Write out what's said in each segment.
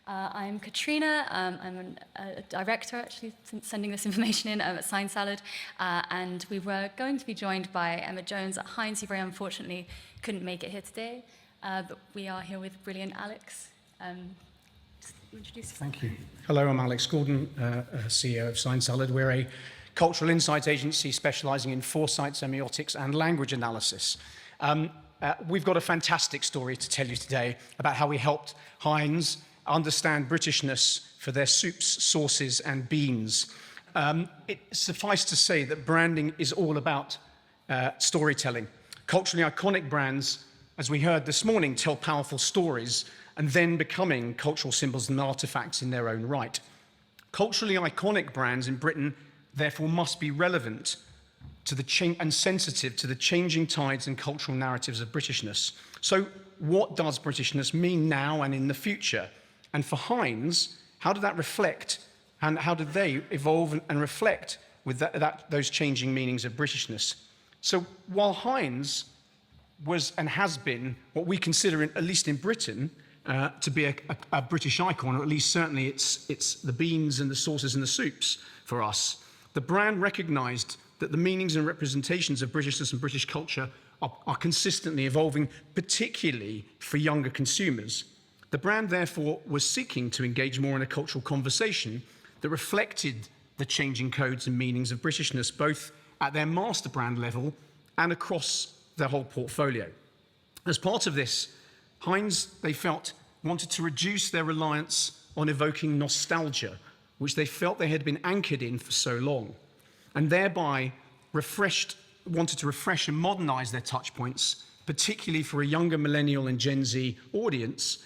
I'm Katrina. I'm a director, actually, sending this information in at Sign Salad. And we were going to be joined by Emma Jones at Heinz, who very unfortunately couldn't make it here today. But we are here with brilliant Alex. Just introduce yourself. Thank you. Hello, I'm Alex Gordon, CEO of Sign Salad. We're a cultural insights agency specializing in foresight, semiotics, and language analysis. We've got a fantastic story to tell you today about how we helped Heinz understand Britishness for their soups, sauces, and beans. It suffice to say that branding is all about storytelling. Culturally iconic brands, as we heard this morning, tell powerful stories and then becoming cultural symbols and artifacts in their own right. Culturally iconic brands in Britain therefore must be relevant to the and sensitive to the changing tides and cultural narratives of Britishness. So what does Britishness mean now and in the future? And for Heinz, how did that reflect and how did they evolve and reflect with those changing meanings of Britishness? So while Heinz was and has been what we consider, at least in Britain, to be a British icon, or at least certainly it's the beans and the sauces and the soups for us, the brand recognized that the meanings and representations of Britishness and British culture are consistently evolving, particularly for younger consumers. The brand, therefore, was seeking to engage more in a cultural conversation that reflected the changing codes and meanings of Britishness, both at their master brand level and across their whole portfolio. As part of this, Heinz, they felt, wanted to reduce their reliance on evoking nostalgia, which they felt they had been anchored in for so long, and thereby wanted to refresh and modernize their touchpoints, particularly for a younger millennial and Gen Z audience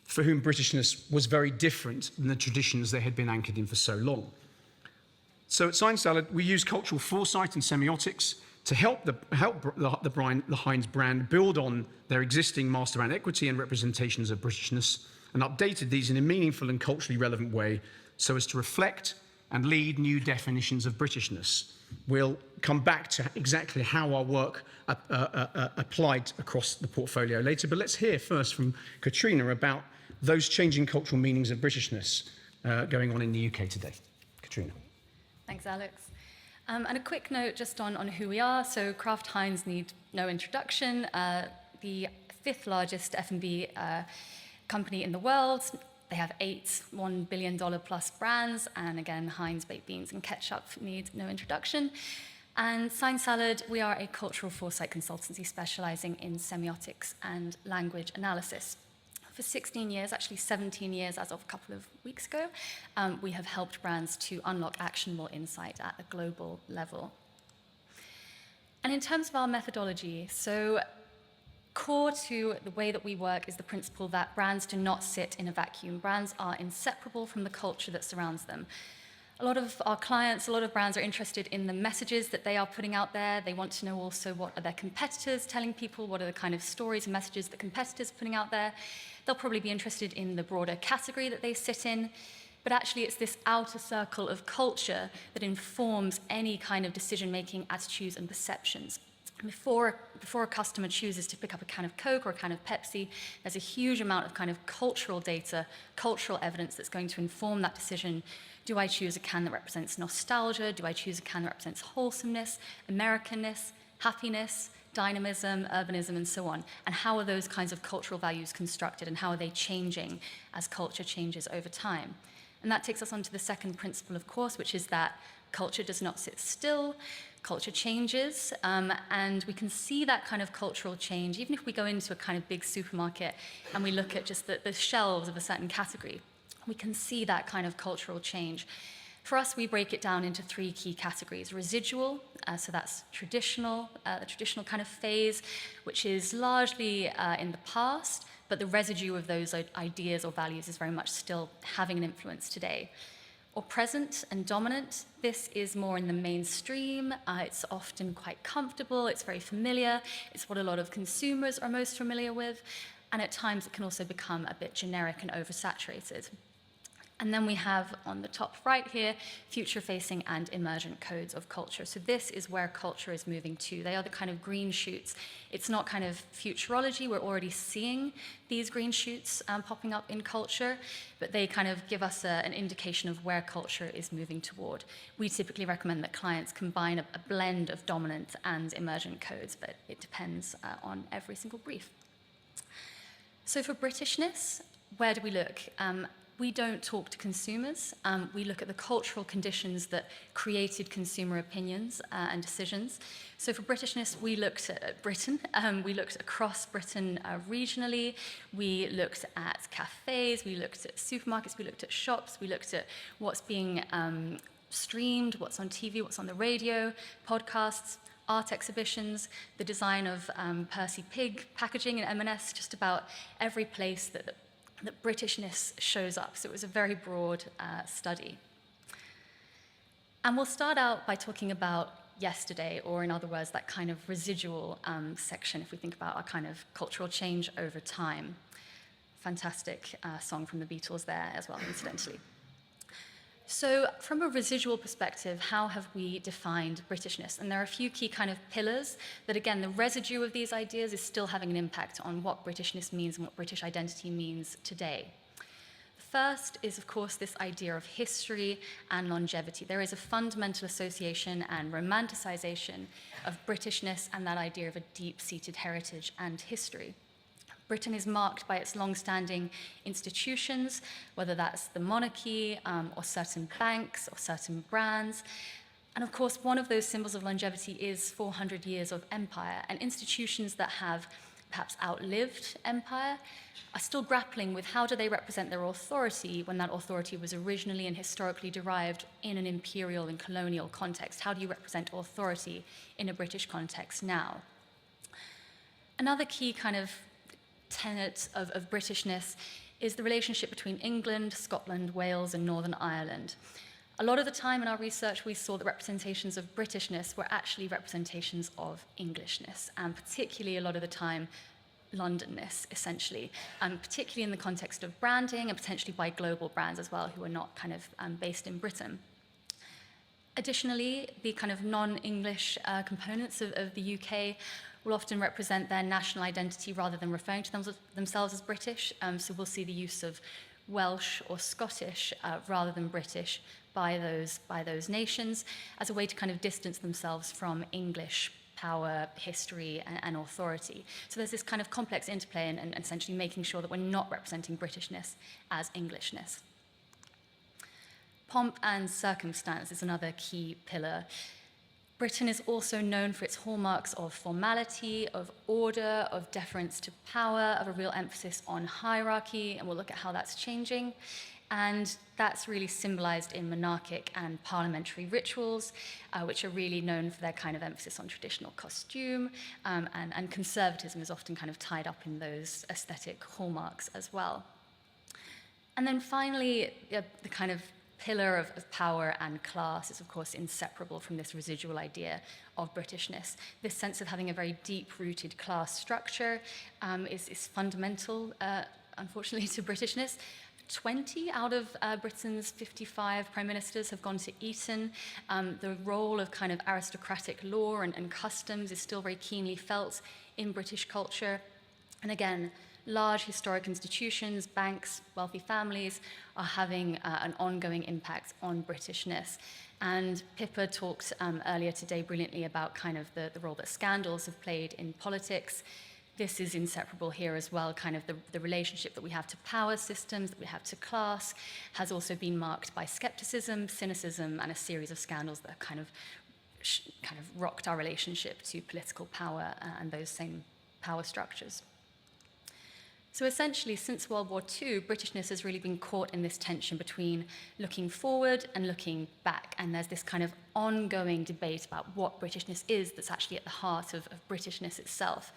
for whom Britishness was very different than the traditions they had been anchored in for so long. So at Sign Salad, we use cultural foresight and semiotics to help the Heinz brand build on their existing master brand equity and representations of Britishness, and updated these in a meaningful and culturally relevant way so as to reflect and lead new definitions of Britishness. We'll come back to exactly how our work applied across the portfolio later, but let's hear first from Katrina about those changing cultural meanings of Britishness going on in the UK today. Katrina. Thanks, Alex. And a quick note just on who we are. So Kraft Heinz need no introduction. The 5th largest F&B company in the world. They have 8 $1 billion plus brands, and again, Heinz baked beans and ketchup need no introduction. And Sign Salad, we are a cultural foresight consultancy specializing in semiotics and language analysis. For 16 years, actually 17 years as of a couple of weeks ago, we have helped brands to unlock actionable insight at a global level. And in terms of our methodology, so core to the way that we work is the principle that brands do not sit in a vacuum. Brands are inseparable from the culture that surrounds them. A lot of our clients, a lot of brands are interested in the messages that they are putting out there. They want to know also what are their competitors telling people, what are the kind of stories and messages that competitors are putting out there. They'll probably be interested in the broader category that they sit in. But actually, it's this outer circle of culture that informs any kind of decision-making, attitudes, and perceptions. Before a customer chooses to pick up a can of Coke or a can of Pepsi, there's a huge amount of kind of cultural data, cultural evidence that's going to inform that decision. Do I choose a can that represents nostalgia? Do I choose a can that represents wholesomeness, Americanness, happiness, dynamism, urbanism, and so on? And how are those kinds of cultural values constructed, and how are they changing as culture changes over time? And that takes us on to the second principle, of course, which is that culture does not sit still. Culture changes, and we can see that kind of cultural change even if we go into a kind of big supermarket and we look at just the shelves of a certain category. We can see that kind of cultural change. For us, we break it down into 3 key categories. Residual, so that's traditional, the traditional kind of phase, which is largely in the past, but the residue of those ideas or values is very much still having an influence today. Or present and dominant, this is more in the mainstream. It's often quite comfortable, it's very familiar, it's what a lot of consumers are most familiar with, and at times it can also become a bit generic and oversaturated. And then we have on the top right here, future-facing and emergent codes of culture. So this is where culture is moving to. They are the kind of green shoots. It's not kind of futurology. We're already seeing these green shoots popping up in culture, but they kind of give us an indication of where culture is moving toward. We typically recommend that clients combine a blend of dominant and emergent codes, but it depends on every single brief. So for Britishness, where do we look? We don't talk to consumers. We look at the cultural conditions that created consumer opinions and decisions. So for Britishness, we looked at Britain. We looked across Britain regionally. We looked at cafes. We looked at supermarkets. We looked at shops. We looked at what's being streamed, what's on TV, what's on the radio, podcasts, art exhibitions, the design of Percy Pig packaging and M&S, just about every place that Britishness shows up. So it was a very broad study. And we'll start out by talking about yesterday, or in other words, that kind of residual section, if we think about our kind of cultural change over time. Fantastic song from the Beatles there as well, incidentally. So from a residual perspective, how have we defined Britishness? And there are a few key kind of pillars that, again, the residue of these ideas is still having an impact on what Britishness means and what British identity means today. The first is, of course, this idea of history and longevity. There is a fundamental association and romanticization of Britishness and that idea of a deep-seated heritage and history. Britain is marked by its long-standing institutions, whether that's the monarchy or certain banks or certain brands. And of course, one of those symbols of longevity is 400 years of empire. And institutions that have perhaps outlived empire are still grappling with how do they represent their authority when that authority was originally and historically derived in an imperial and colonial context. How do you represent authority in a British context now? Another key kind of tenet of Britishness is the relationship between England, Scotland, Wales, and Northern Ireland. A lot of the time in our research, we saw that representations of Britishness were actually representations of Englishness, and particularly a lot of the time, Londonness, essentially, particularly in the context of branding and potentially by global brands as well, who are not kind of based in Britain. Additionally, the kind of non-English components of the UK will often represent their national identity rather than referring to themselves as British. So we'll see the use of Welsh or Scottish rather than British by those nations as a way to kind of distance themselves from English power, history, and authority. So there's this kind of complex interplay and essentially making sure that we're not representing Britishness as Englishness. Pomp and circumstance is another key pillar. Britain is also known for its hallmarks of formality, of order, of deference to power, of a real emphasis on hierarchy, and we'll look at how that's changing. And that's really symbolized in monarchic and parliamentary rituals, which are really known for their kind of emphasis on traditional costume, and conservatism is often kind of tied up in those aesthetic hallmarks as well. And then finally, the kind of pillar of power and class is, of course, inseparable from this residual idea of Britishness. This sense of having a very deep-rooted class structure is fundamental, unfortunately, to Britishness. 20 out of Britain's 55 prime ministers have gone to Eton. The role of kind of aristocratic law and customs is still very keenly felt in British culture. And again, large historic institutions, banks, wealthy families are having an ongoing impact on Britishness. And Pippa talked earlier today brilliantly about kind of the role that scandals have played in politics. This is inseparable here as well, kind of the relationship that we have to power systems, that we have to class, has also been marked by skepticism, cynicism, and a series of scandals that have kind of rocked our relationship to political power and those same power structures. So essentially, since World War II, Britishness has really been caught in this tension between looking forward and looking back. And there's this kind of ongoing debate about what Britishness is that's actually at the heart of Britishness itself.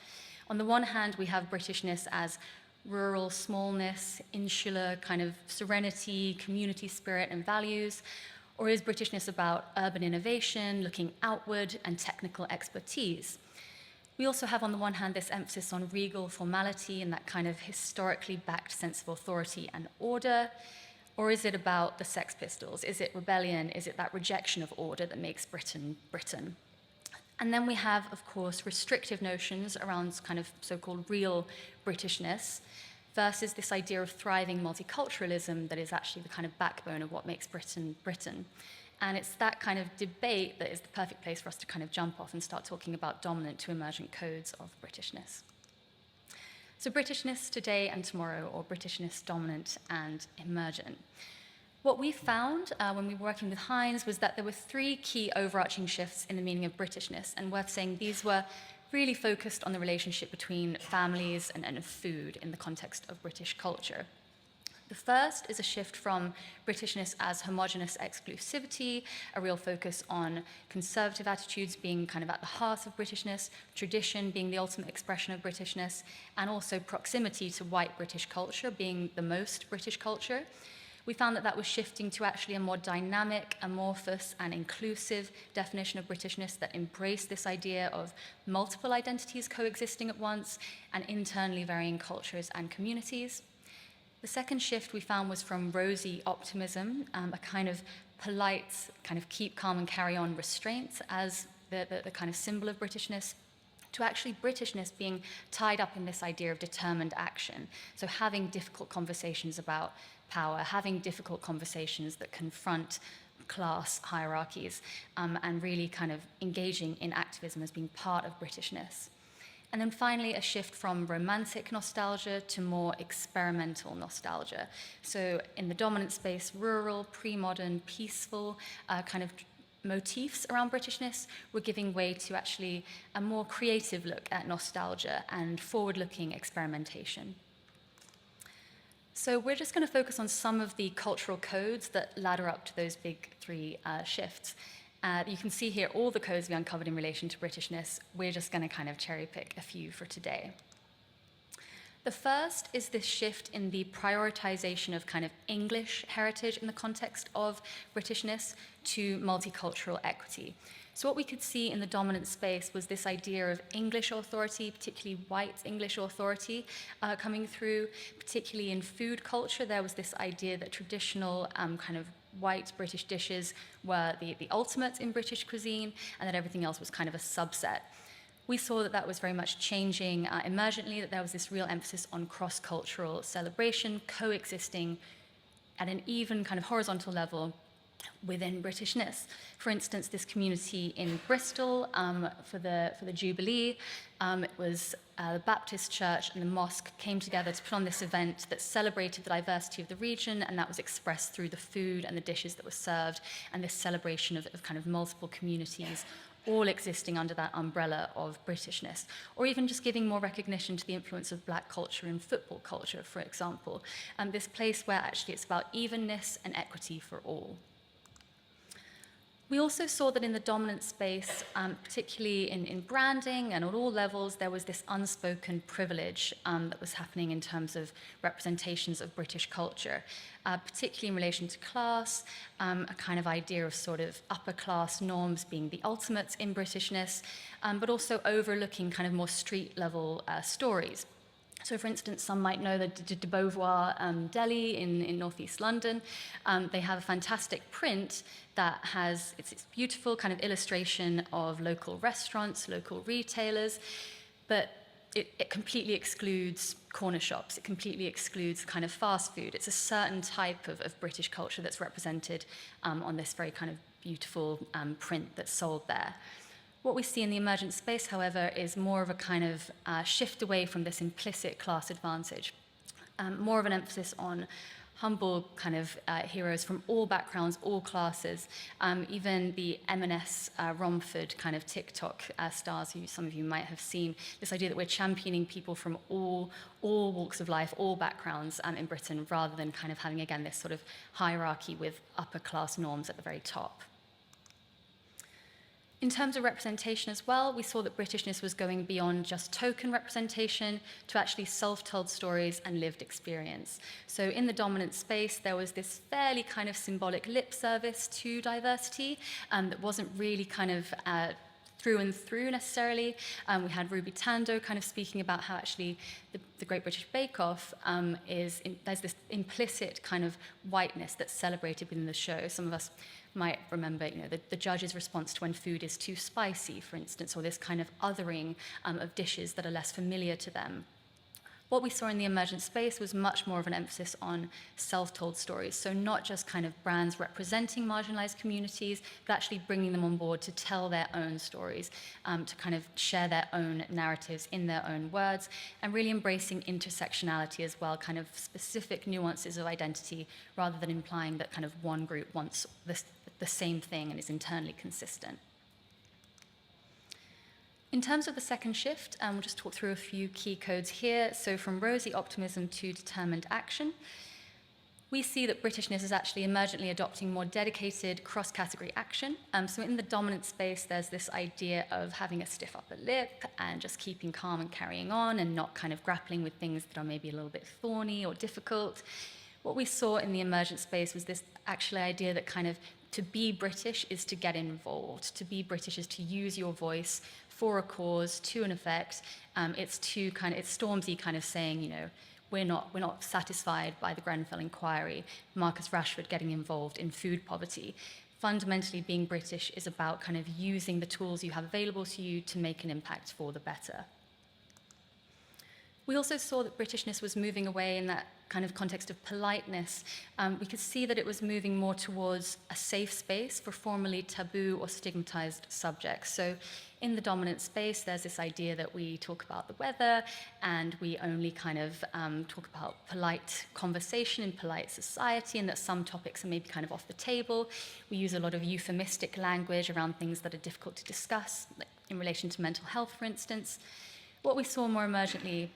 On the one hand, we have Britishness as rural smallness, insular kind of serenity, community spirit and values. Or is Britishness about urban innovation, looking outward, and technical expertise? We also have, on the one hand, this emphasis on regal formality and that kind of historically backed sense of authority and order. Or is it about the Sex Pistols? Is it rebellion? Is it that rejection of order that makes Britain Britain? And then we have, of course, restrictive notions around kind of so-called real Britishness versus this idea of thriving multiculturalism that is actually the kind of backbone of what makes Britain Britain. And it's that kind of debate that is the perfect place for us to kind of jump off and start talking about dominant to emergent codes of Britishness. So Britishness today and tomorrow, or Britishness dominant and emergent. What we found when we were working with Hines was that there were three key overarching shifts in the meaning of Britishness, and worth saying these were really focused on the relationship between families and food in the context of British culture. The first is a shift from Britishness as homogenous exclusivity, a real focus on conservative attitudes being kind of at the heart of Britishness, tradition being the ultimate expression of Britishness, and also proximity to white British culture being the most British culture. We found that that was shifting to actually a more dynamic, amorphous, and inclusive definition of Britishness that embraced this idea of multiple identities coexisting at once and internally varying cultures and communities. The second shift we found was from rosy optimism, a kind of polite, kind of keep calm and carry on restraint as the kind of symbol of Britishness, to actually Britishness being tied up in this idea of determined action. So having difficult conversations about power, having difficult conversations that confront class hierarchies, and really kind of engaging in activism as being part of Britishness. And then finally, a shift from romantic nostalgia to more experimental nostalgia. So in the dominant space, rural, pre-modern, peaceful kind of motifs around Britishness were giving way to actually a more creative look at nostalgia and forward-looking experimentation. So we're just going to focus on some of the cultural codes that ladder up to those big three shifts. You can see here all the codes we uncovered in relation to Britishness. We're just going to kind of cherry pick a few for today. The first is this shift in the prioritization of kind of English heritage in the context of Britishness to multicultural equity. So what we could see in the dominant space was this idea of English authority, particularly white English authority, coming through, particularly in food culture. There was this idea that traditional kind of white British dishes were the ultimate in British cuisine, and that everything else was kind of a subset. We saw that that was very much changing emergently, that there was this real emphasis on cross-cultural celebration, coexisting at an even kind of horizontal level within Britishness. For instance, this community in Bristol for the Jubilee, it was the Baptist Church and the mosque came together to put on this event that celebrated the diversity of the region, and that was expressed through the food and the dishes that were served, and this celebration of kind of multiple communities all existing under that umbrella of Britishness, or even just giving more recognition to the influence of black culture in football culture, for example. This place where actually it's about evenness and equity for all. We also saw that in the dominant space, particularly in branding and on all levels, there was this unspoken privilege that was happening in terms of representations of British culture, particularly in relation to class, a kind of idea of sort of upper class norms being the ultimate in Britishness, but also overlooking kind of more street level stories. So, for instance, some might know the de Beauvoir Deli in northeast London. They have a fantastic print that has it's beautiful kind of illustration of local restaurants, local retailers, but it completely excludes corner shops. It completely excludes kind of fast food. It's a certain type of British culture that's represented on this very kind of beautiful print that's sold there. What we see in the emergent space, however, is more of a kind of shift away from this implicit class advantage, more of an emphasis on humble kind of heroes from all backgrounds, all classes, even the M&S Romford kind of TikTok stars who some of you might have seen, this idea that we're championing people from all walks of life, all backgrounds in Britain, rather than kind of having, again, this sort of hierarchy with upper class norms at the very top. In terms of representation as well, we saw that Britishness was going beyond just token representation to actually self-told stories and lived experience. So in the dominant space, there was this fairly kind of symbolic lip service to diversity that wasn't really kind of through and through necessarily. We had Ruby Tando kind of speaking about how actually the Great British Bake Off there's this implicit kind of whiteness that's celebrated within the show. Some of us might remember, the judge's response to when food is too spicy, for instance, or this kind of othering of dishes that are less familiar to them. What we saw in the emergent space was much more of an emphasis on self-told stories. So not just kind of brands representing marginalized communities, but actually bringing them on board to tell their own stories, to kind of share their own narratives in their own words, and really embracing intersectionality as well, kind of specific nuances of identity, rather than implying that kind of one group wants the same thing and is internally consistent. In terms of the second shift, we'll just talk through a few key codes here. So from rosy optimism to determined action, we see that Britishness is actually emergently adopting more dedicated cross-category action. So in the dominant space, there's this idea of having a stiff upper lip and just keeping calm and carrying on and not kind of grappling with things that are maybe a little bit thorny or difficult. What we saw in the emergent space was this actual idea that kind of to be British is to get involved. To be British is to use your voice for a cause, to an effect. It's Stormzy kind of saying, we're not satisfied by the Grenfell inquiry, Marcus Rashford getting involved in food poverty. Fundamentally, being British is about kind of using the tools you have available to you to make an impact for the better. We also saw that Britishness was moving away in that kind of context of politeness. We could see that it was moving more towards a safe space for formerly taboo or stigmatized subjects. So in the dominant space, there's this idea that we talk about the weather and we only kind of talk about polite conversation in polite society, and that some topics are maybe kind of off the table. We use a lot of euphemistic language around things that are difficult to discuss, like in relation to mental health, for instance. What we saw more emergently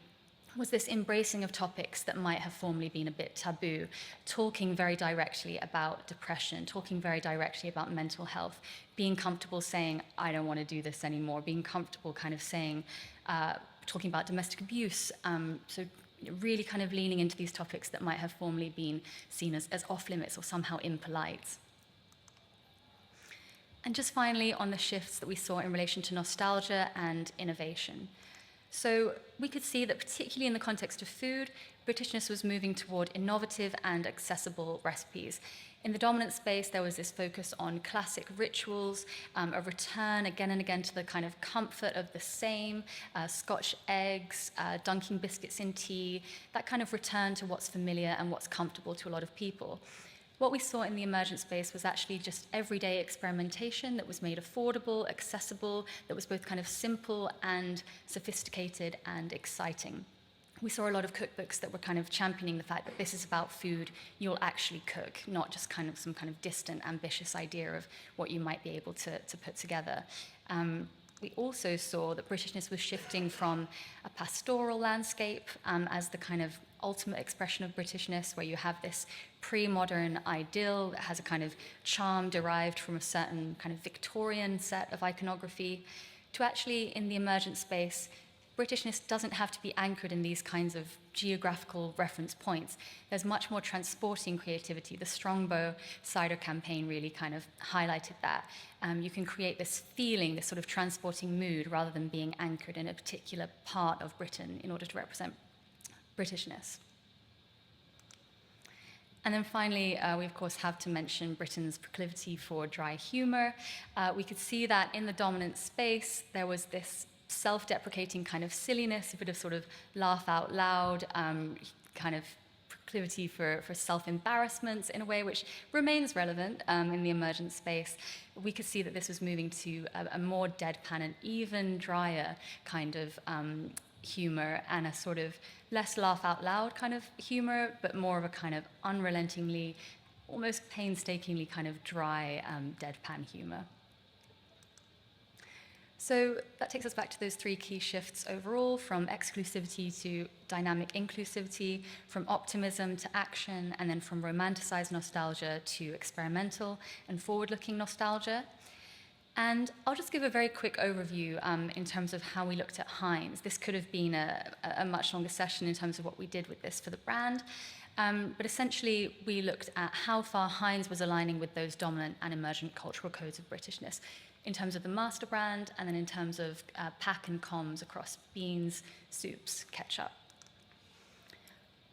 was this embracing of topics that might have formerly been a bit taboo, talking very directly about depression, talking very directly about mental health, being comfortable saying, I don't want to do this anymore, being comfortable kind of saying, talking about domestic abuse, so really kind of leaning into these topics that might have formerly been seen as off limits or somehow impolite. And just finally, on the shifts that we saw in relation to nostalgia and innovation. So we could see that particularly in the context of food, Britishness was moving toward innovative and accessible recipes. In the dominant space, there was this focus on classic rituals, a return again and again to the kind of comfort of the same, Scotch eggs, dunking biscuits in tea, that kind of return to what's familiar and what's comfortable to a lot of people. What we saw in the emergent space was actually just everyday experimentation that was made affordable, accessible, that was both kind of simple and sophisticated and exciting. We saw a lot of cookbooks that were kind of championing the fact that this is about food you'll actually cook, not just kind of some kind of distant, ambitious idea of what you might be able to put together. We also saw that Britishness was shifting from a pastoral landscape as the kind of ultimate expression of Britishness, where you have this pre-modern ideal that has a kind of charm derived from a certain kind of Victorian set of iconography, to actually, in the emergent space, Britishness doesn't have to be anchored in these kinds of geographical reference points. There's much more transporting creativity. The Strongbow cider campaign really kind of highlighted that. You can create this feeling, this sort of transporting mood, rather than being anchored in a particular part of Britain in order to represent Britishness. And then finally, we of course have to mention Britain's proclivity for dry humor. We could see that in the dominant space, there was this self-deprecating kind of silliness, a bit of sort of laugh out loud, kind of proclivity for self-embarrassment in a way which remains relevant in the emergent space. We could see that this was moving to a more deadpan and even drier kind of humor, and a sort of less laugh out loud kind of humor, but more of a kind of unrelentingly, almost painstakingly kind of dry, deadpan humor. So that takes us back to those three key shifts overall, from exclusivity to dynamic inclusivity, from optimism to action, and then from romanticized nostalgia to experimental and forward-looking nostalgia. And I'll just give a very quick overview in terms of how we looked at Heinz. This could have been a much longer session in terms of what we did with this for the brand. But essentially, we looked at how far Heinz was aligning with those dominant and emergent cultural codes of Britishness. in terms of the master brand, and then in terms of pack and comms across beans, soups, ketchup.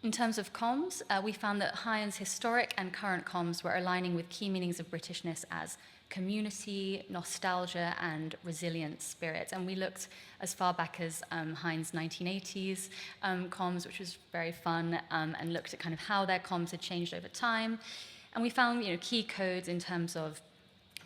In terms of comms, we found that Heinz' historic and current comms were aligning with key meanings of Britishness as community, nostalgia, and resilient spirit. And we looked as far back as Heinz' 1980s comms, which was very fun, and looked at kind of how their comms had changed over time. And we found, key codes in terms of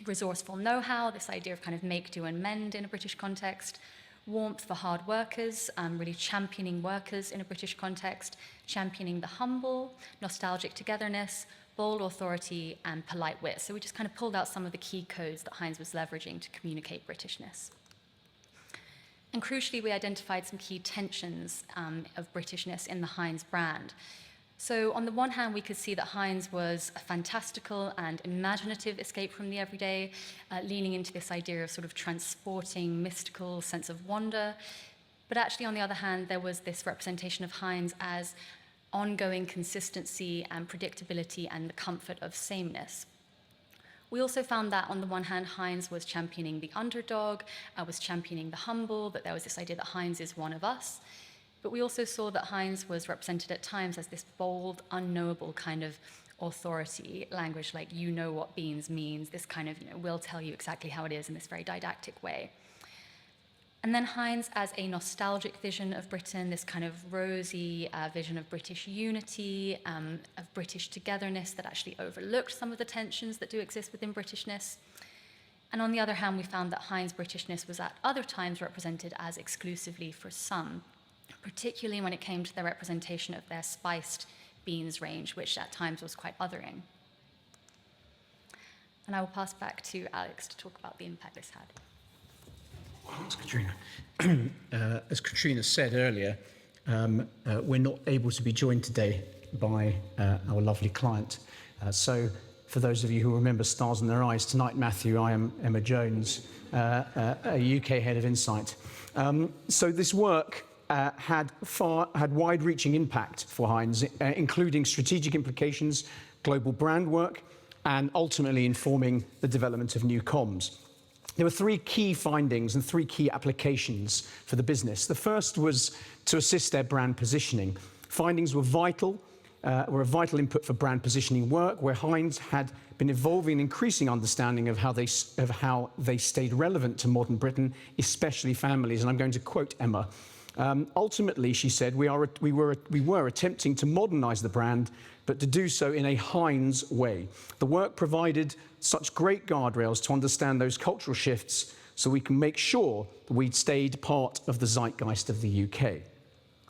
resourceful know-how, this idea of kind of make, do, and mend in a British context, warmth for hard workers, really championing workers in a British context, championing the humble, nostalgic togetherness, bold authority, and polite wit. So we just kind of pulled out some of the key codes that Heinz was leveraging to communicate Britishness. And crucially, we identified some key tensions of Britishness in the Heinz brand. So on the one hand, we could see that Heinz was a fantastical and imaginative escape from the everyday, leaning into this idea of sort of transporting mystical sense of wonder. But actually, on the other hand, there was this representation of Heinz as ongoing consistency and predictability and the comfort of sameness. We also found that, on the one hand, Heinz was championing the underdog, was championing the humble, that there was this idea that Heinz is one of us. But we also saw that Heinz was represented at times as this bold, unknowable kind of authority language, like you know what beans means, this kind of, we'll tell you exactly how it is in this very didactic way. And then Heinz as a nostalgic vision of Britain, this kind of rosy vision of British unity, of British togetherness that actually overlooked some of the tensions that do exist within Britishness. And on the other hand, we found that Heinz Britishness was at other times represented as exclusively for some, particularly when it came to their representation of their spiced beans range, which at times was quite othering. And I will pass back to Alex to talk about the impact this had. Thanks, Katrina. As Katrina said earlier, we're not able to be joined today by our lovely client. So for those of you who remember Stars in Their Eyes, tonight, Matthew, I am Emma Jones, a UK head of Insight. So this work had wide-reaching impact for Heinz, including strategic implications, global brand work, and ultimately informing the development of new comms. There were three key findings and three key applications for the business. The first was to assist their brand positioning. Findings were a vital input for brand positioning work, where Heinz had been evolving an increasing understanding of how they stayed relevant to modern Britain, especially families. And I'm going to quote Emma. Ultimately, she said, we were attempting to modernize the brand, but to do so in a Heinz way. The work provided such great guardrails to understand those cultural shifts so we can make sure that we'd stayed part of the zeitgeist of the UK.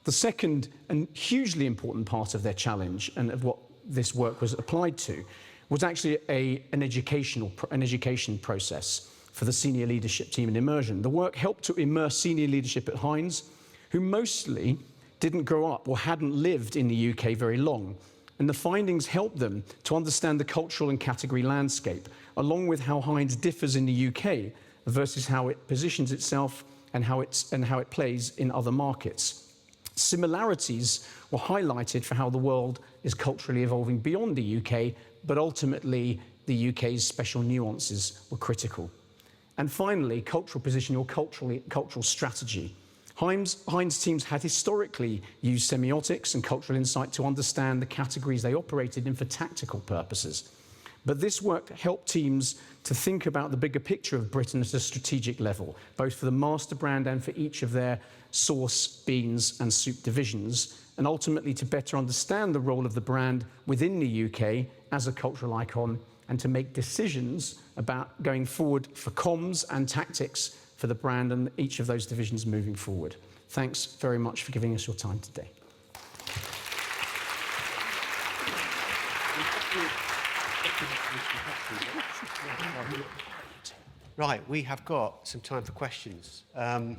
The second and hugely important part of their challenge and of what this work was applied to was actually an education process for the senior leadership team in immersion. The work helped to immerse senior leadership at Heinz, who mostly didn't grow up or hadn't lived in the UK very long. And the findings helped them to understand the cultural and category landscape, along with how Heinz differs in the UK versus how it positions itself and how it plays in other markets. Similarities were highlighted for how the world is culturally evolving beyond the UK, but ultimately the UK's special nuances were critical. And finally, cultural positioning or cultural strategy. Heinz teams had historically used semiotics and cultural insight to understand the categories they operated in for tactical purposes. But this work helped teams to think about the bigger picture of Britain at a strategic level, both for the master brand and for each of their sauce, beans, and soup divisions, and ultimately to better understand the role of the brand within the UK as a cultural icon, and to make decisions about going forward for comms and tactics for the brand and each of those divisions moving forward. Thanks very much for giving us your time today. Right, we have got some time for questions. I'm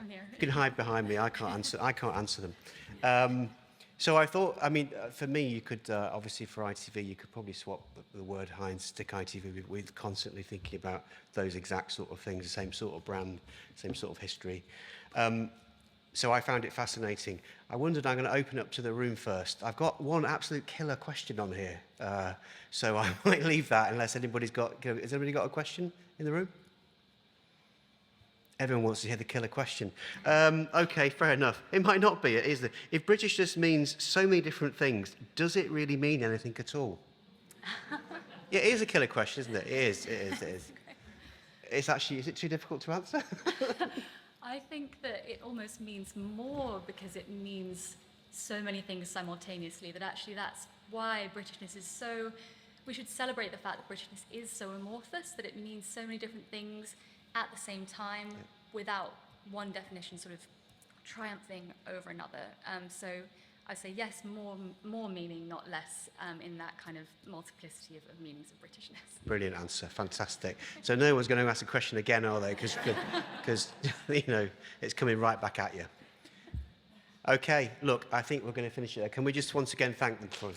here. You can hide behind me. I can't answer them. So I thought, for me, you could obviously for ITV, you could probably swap the word Heinz, stick ITV with constantly thinking about those exact sort of things, the same sort of brand, same sort of history. So I found it fascinating. I wondered, I'm going to open up to the room first. I've got one absolute killer question on here. So I might leave that unless anybody's got... Has anybody got a question in the room? Everyone wants to hear the killer question. OK, fair enough. It might not be, it is. If Britishness means so many different things, does it really mean anything at all? Yeah, it is a killer question, isn't it? It is. It's actually, is it too difficult to answer? I think that it almost means more because it means so many things simultaneously, that actually that's why Britishness is so... We should celebrate the fact that Britishness is so amorphous, that it means so many different things at the same time without one definition sort of triumphing over another. So I say yes, more meaning, not less, in that kind of multiplicity of meanings of Britishness. Brilliant answer, fantastic. So no one's going to ask a question again, are they? Because you know, it's coming right back at you. OK, look, I think we're going to finish it there. Can we just once again thank them for it?